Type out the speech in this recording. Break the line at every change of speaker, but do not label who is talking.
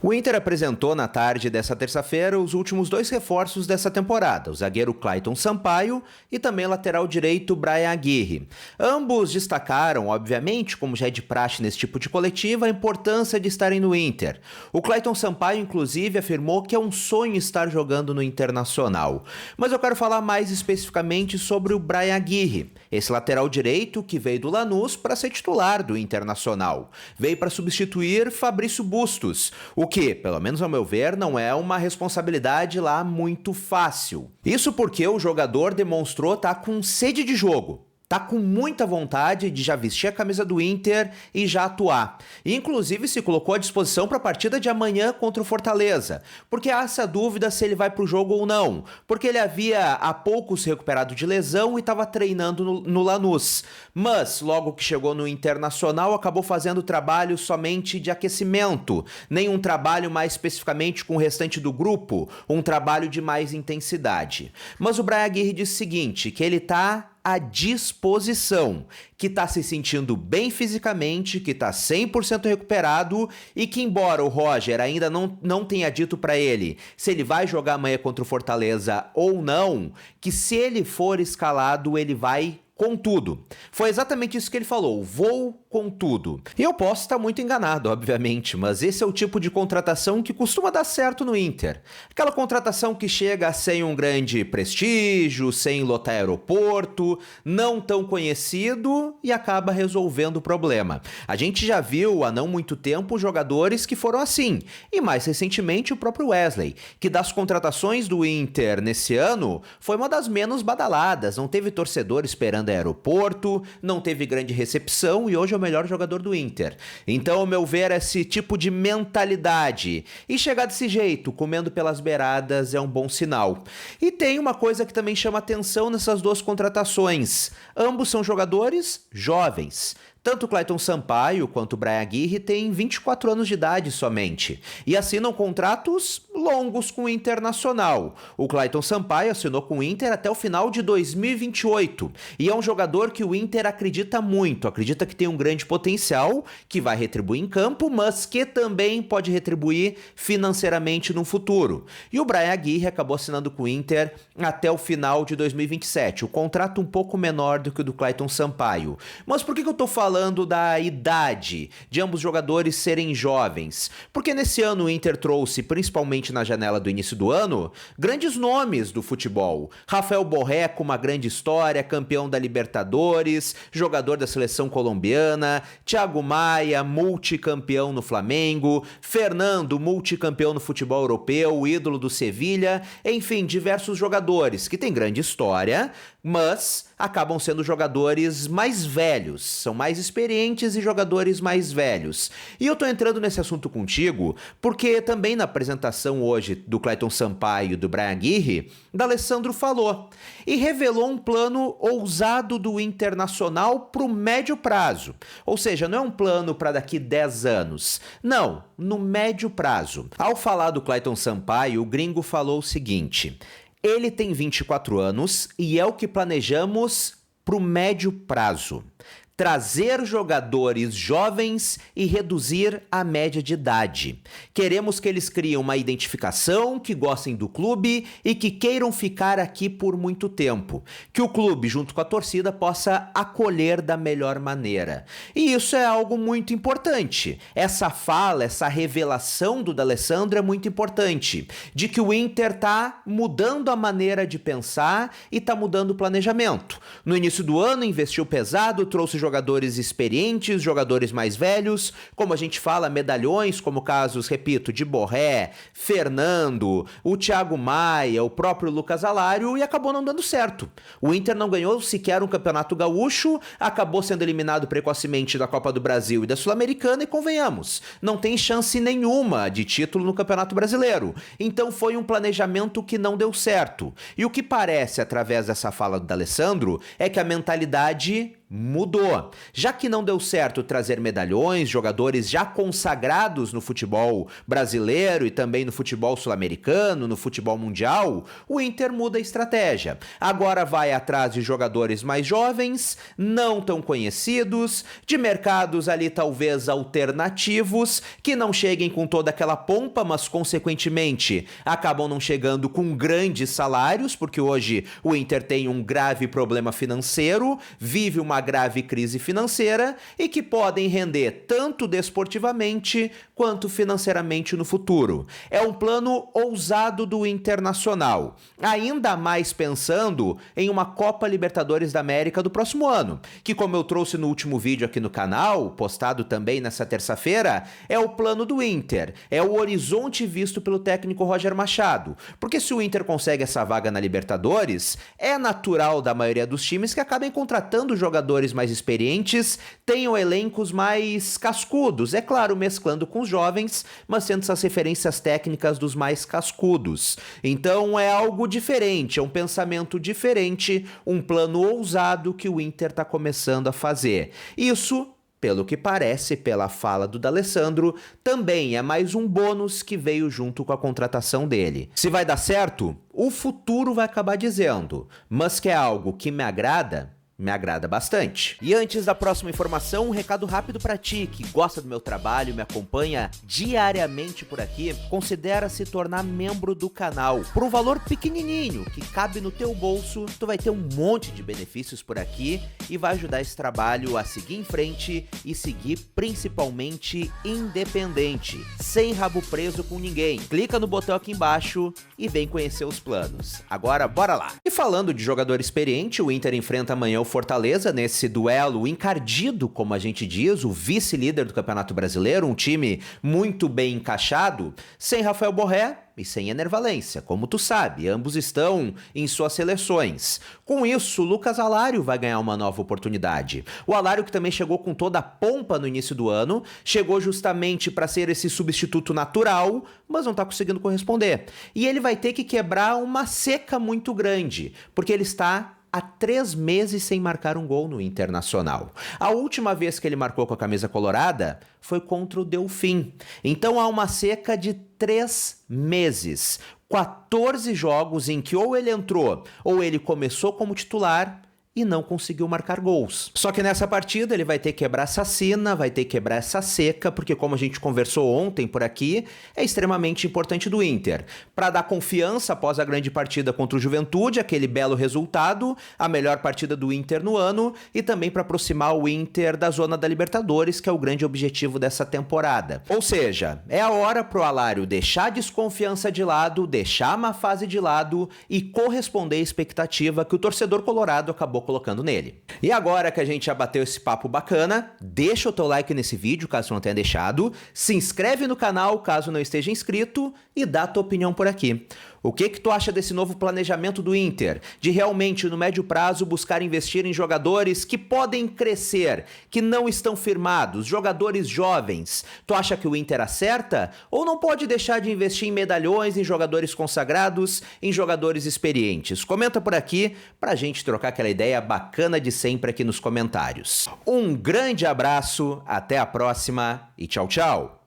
O Inter apresentou na tarde dessa terça-feira os últimos dois reforços dessa temporada, o zagueiro Clayton Sampaio e também o lateral direito Bryan Aguirre. Ambos destacaram, obviamente, como já é de praxe nesse tipo de coletiva, a importância de estarem no Inter. O Clayton Sampaio, inclusive, afirmou que é um sonho estar jogando no Internacional. Mas eu quero falar mais especificamente sobre o Bryan Aguirre, esse lateral direito que veio do Lanús para ser titular do Internacional. Veio para substituir Fabrício Bustos, o que, pelo menos ao meu ver, não é uma responsabilidade lá muito fácil. Isso porque o jogador demonstrou estar com sede de jogo. Tá com muita vontade de já vestir a camisa do Inter e já atuar. E inclusive se colocou à disposição para a partida de amanhã contra o Fortaleza, porque há essa dúvida se ele vai para o jogo ou não, porque ele havia há pouco se recuperado de lesão e estava treinando no Lanús. Mas logo que chegou no Internacional acabou fazendo trabalho somente de aquecimento, nenhum trabalho mais especificamente com o restante do grupo, um trabalho de mais intensidade. Mas o Bryan Aguirre disse o seguinte, que ele tá à disposição, que está se sentindo bem fisicamente, que está 100% recuperado e que, embora o Roger ainda não tenha dito para ele se ele vai jogar amanhã contra o Fortaleza ou não, que se ele for escalado, ele vai com tudo. Foi exatamente isso que ele falou, vou com tudo. E eu posso estar muito enganado, obviamente, mas esse é o tipo de contratação que costuma dar certo no Inter. Aquela contratação que chega sem um grande prestígio, sem lotar aeroporto, não tão conhecido e acaba resolvendo o problema. A gente já viu há não muito tempo jogadores que foram assim, e mais recentemente o próprio Wesley, que das contratações do Inter nesse ano foi uma das menos badaladas, não teve torcedor esperando aeroporto, não teve grande recepção e hoje é o melhor jogador do Inter. Então, ao meu ver, esse tipo de mentalidade e chegar desse jeito, comendo pelas beiradas, é um bom sinal. E tem uma coisa que também chama atenção nessas duas contratações. Ambos são jogadores jovens. Tanto o Clayton Sampaio quanto o Bryan Aguirre têm 24 anos de idade somente e assinam contratos longos com o Internacional. O Clayton Sampaio assinou com o Inter até o final de 2028 e é um jogador que o Inter acredita muito, acredita que tem um grande potencial, que vai retribuir em campo, mas que também pode retribuir financeiramente no futuro. E o Bryan Aguirre acabou assinando com o Inter até o final de 2027, o contrato um pouco menor do que o do Clayton Sampaio. Mas por que eu tô falando da idade de ambos jogadores serem jovens? Porque nesse ano o Inter trouxe, principalmente na janela do início do ano, grandes nomes do futebol. Rafael Borré com uma grande história, campeão da Libertadores, jogador da seleção colombiana, Thiago Maia, multicampeão no Flamengo, Fernando, multicampeão no futebol europeu, ídolo do Sevilha, enfim, diversos jogadores que têm grande história, mas acabam sendo jogadores mais velhos, são mais experientes e jogadores mais velhos. E eu tô entrando nesse assunto contigo porque também na apresentação hoje do Clayton Sampaio e do Bryan Aguirre, D'Alessandro falou e revelou um plano ousado do Internacional pro médio prazo. Ou seja, não é um plano para daqui 10 anos. Não, no médio prazo. Ao falar do Clayton Sampaio, o gringo falou o seguinte: ele tem 24 anos e é o que planejamos pro médio prazo. Trazer jogadores jovens e reduzir a média de idade. Queremos que eles criem uma identificação, que gostem do clube e que queiram ficar aqui por muito tempo. Que o clube, junto com a torcida, possa acolher da melhor maneira. E isso é algo muito importante. Essa fala, essa revelação do D'Alessandro é muito importante. De que o Inter está mudando a maneira de pensar e está mudando o planejamento. No início do ano, investiu pesado, trouxe jogadores experientes, jogadores mais velhos, como a gente fala, medalhões, como casos, repito, de Borré, Fernando, o Thiago Maia, o próprio Lucas Alário, e acabou não dando certo. O Inter não ganhou sequer um campeonato gaúcho, acabou sendo eliminado precocemente da Copa do Brasil e da Sul-Americana, e convenhamos, não tem chance nenhuma de título no Campeonato Brasileiro. Então foi um planejamento que não deu certo. E o que parece, através dessa fala do D'Alessandro, é que a mentalidade mudou. Já que não deu certo trazer medalhões, jogadores já consagrados no futebol brasileiro e também no futebol sul-americano, no futebol mundial, o Inter muda a estratégia. Agora vai atrás de jogadores mais jovens, não tão conhecidos, de mercados ali talvez alternativos, que não cheguem com toda aquela pompa, mas consequentemente acabam não chegando com grandes salários, porque hoje o Inter tem um grave problema financeiro, vive uma grave crise financeira e que podem render tanto desportivamente quanto financeiramente no futuro. É um plano ousado do Internacional, ainda mais pensando em uma Copa Libertadores da América do próximo ano, que, como eu trouxe no último vídeo aqui no canal, postado também nessa terça-feira, é o plano do Inter, é o horizonte visto pelo técnico Roger Machado, porque se o Inter consegue essa vaga na Libertadores, é natural da maioria dos times que acabem contratando jogadores mais experientes, tenham elencos mais cascudos, é claro, mesclando com os jovens, mas tendo essas referências técnicas dos mais cascudos. Então é algo diferente, é um pensamento diferente, um plano ousado que o Inter está começando a fazer. Isso, pelo que parece, pela fala do D'Alessandro, também é mais um bônus que veio junto com a contratação dele. Se vai dar certo, o futuro vai acabar dizendo, mas que é algo que me agrada bastante. E antes da próxima informação, um recado rápido pra ti que gosta do meu trabalho, me acompanha diariamente por aqui, considera se tornar membro do canal. Por um valor pequenininho, que cabe no teu bolso, tu vai ter um monte de benefícios por aqui e vai ajudar esse trabalho a seguir em frente e seguir principalmente independente, sem rabo preso com ninguém. Clica no botão aqui embaixo e vem conhecer os planos. Agora, bora lá! E falando de jogador experiente, o Inter enfrenta amanhã o Fortaleza nesse duelo encardido, como a gente diz, o vice-líder do Campeonato Brasileiro, um time muito bem encaixado, sem Rafael Borré e sem Ener Valencia, como tu sabe, ambos estão em suas seleções. Com isso, Lucas Alário vai ganhar uma nova oportunidade. O Alário, que também chegou com toda a pompa no início do ano, chegou justamente para ser esse substituto natural, mas não está conseguindo corresponder. E ele vai ter que quebrar uma seca muito grande, porque ele está há 3 meses sem marcar um gol no Internacional. A última vez que ele marcou com a camisa colorada foi contra o Delfim. Então há uma seca de 3 meses. 14 jogos em que ou ele entrou ou ele começou como titular e não conseguiu marcar gols. Só que nessa partida ele vai ter que quebrar essa sina, vai ter que quebrar essa seca, porque como a gente conversou ontem por aqui, é extremamente importante do Inter. Para dar confiança após a grande partida contra o Juventude, aquele belo resultado, a melhor partida do Inter no ano, e também para aproximar o Inter da zona da Libertadores, que é o grande objetivo dessa temporada. Ou seja, é a hora pro Alário deixar a desconfiança de lado, deixar a má fase de lado e corresponder à expectativa que o torcedor colorado acabou colocando nele. E agora que a gente já bateu esse papo bacana, deixa o teu like nesse vídeo, caso não tenha deixado, se inscreve no canal, caso não esteja inscrito, e dá a tua opinião por aqui. O que tu acha desse novo planejamento do Inter? De realmente, no médio prazo, buscar investir em jogadores que podem crescer, que não estão firmados, jogadores jovens. Tu acha que o Inter acerta? Ou não pode deixar de investir em medalhões, em jogadores consagrados, em jogadores experientes? Comenta por aqui pra gente trocar aquela ideia bacana de sempre aqui nos comentários. Um grande abraço, até a próxima e tchau, tchau!